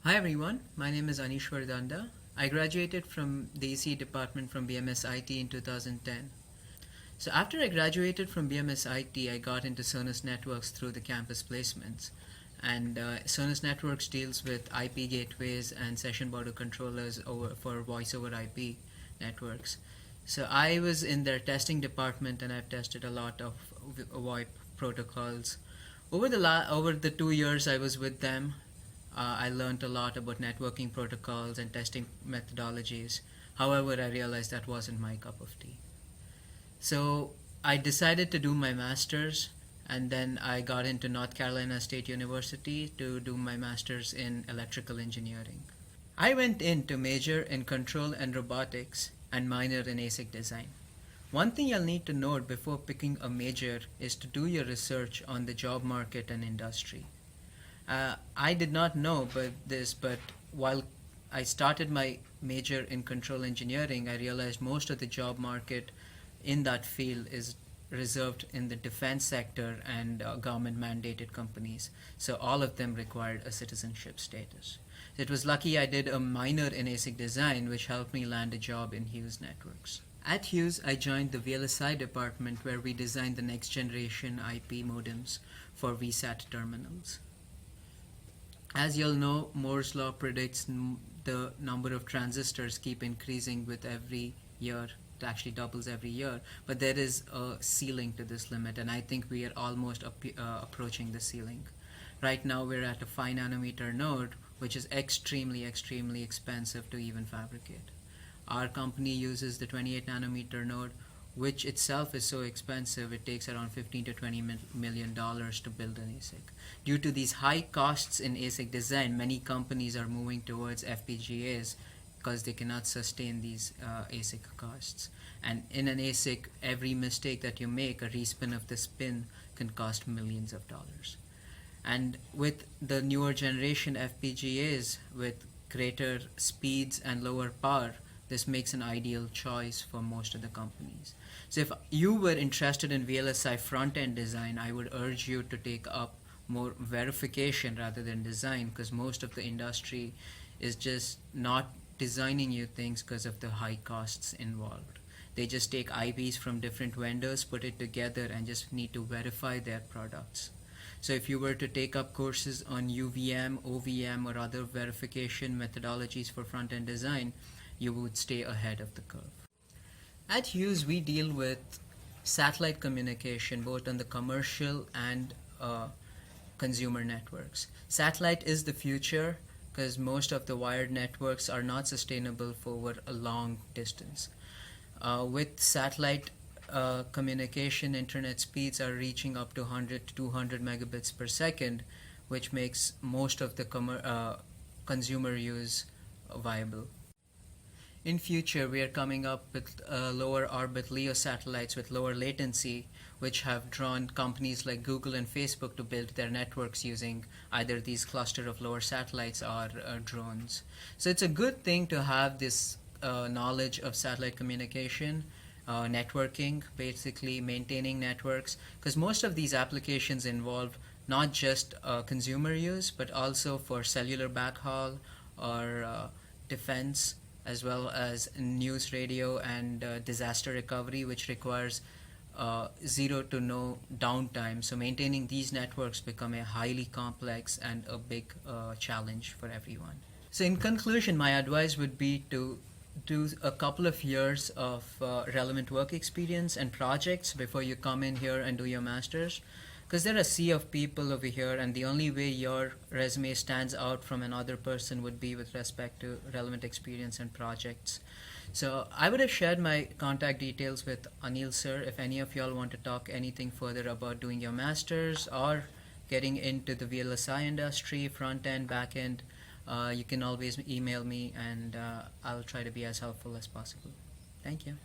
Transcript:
Hi everyone, my name is Aneeshwar Danda. I graduated from the ECE department from BMSIT in 2010. So after I graduated from BMSIT, I got into Sonus Networks through the campus placements. And Sonus Networks deals with IP gateways and session border controllers for voice over IP networks. So I was in their testing department and I've tested a lot of VoIP protocols. Over the 2 years I was with them, I learned a lot about networking protocols and testing methodologies. However, I realized that wasn't my cup of tea. So I decided to do my master's, and then I got into North Carolina State University to do my master's in electrical engineering. I went in to major in control and robotics and minor in ASIC design. One thing you'll need to note before picking a major is to do your research on the job market and industry. I did not know but while I started my major in control engineering, I realized most of the job market in that field is reserved in the defense sector and government mandated companies. So all of them required a citizenship status. So it was lucky I did a minor in ASIC design, which helped me land a job in Hughes Networks. At Hughes, I joined the VLSI department where we designed the next generation IP modems for VSAT terminals. As you'll know, Moore's law predicts the number of transistors keep increasing with every year. It actually doubles every year, but there is a ceiling to this limit, and I think we are almost approaching the ceiling. Right now we're at a 5 nanometer node, which is extremely expensive to even fabricate. Our company uses the 28 nanometer node, which itself is so expensive it takes around $15 to $20 million to build an ASIC. Due to these high costs in ASIC design, many companies are moving towards FPGAs because they cannot sustain these ASIC costs. And in an ASIC, every mistake that you make, a respin of the spin, can cost millions of dollars. And with the newer generation FPGAs with greater speeds and lower power, this makes an ideal choice for most of the companies. So if you were interested in VLSI front-end design, I would urge you to take up more verification rather than design, because most of the industry is just not designing you things because of the high costs involved. They just take IPs from different vendors, put it together, and just need to verify their products. So if you were to take up courses on UVM, OVM, or other verification methodologies for front-end design, you would stay ahead of the curve. At Hughes, we deal with satellite communication both on the commercial and consumer networks. Satellite is the future because most of the wired networks are not sustainable for a long distance. With satellite communication, internet speeds are reaching up to 100 to 200 megabits per second, which makes most of the consumer use viable. In future, we are coming up with lower orbit LEO satellites with lower latency, which have drawn companies like Google and Facebook to build their networks using either these cluster of lower satellites or drones. So it's a good thing to have this knowledge of satellite communication, networking, basically maintaining networks, because most of these applications involve not just consumer use, but also for cellular backhaul or defense, as well as news radio and disaster recovery, which requires zero to no downtime. So maintaining these networks become a highly complex and a big challenge for everyone. So in conclusion, my advice would be to do a couple of years of relevant work experience and projects before you come in here and do your master's, because there are a sea of people over here, and the only way your resume stands out from another person would be with respect to relevant experience and projects. So I would have shared my contact details with Anil sir if any of y'all want to talk anything further about doing your master's or getting into the VLSI industry, front end, back end. You can always email me, and I'll try to be as helpful as possible. Thank you.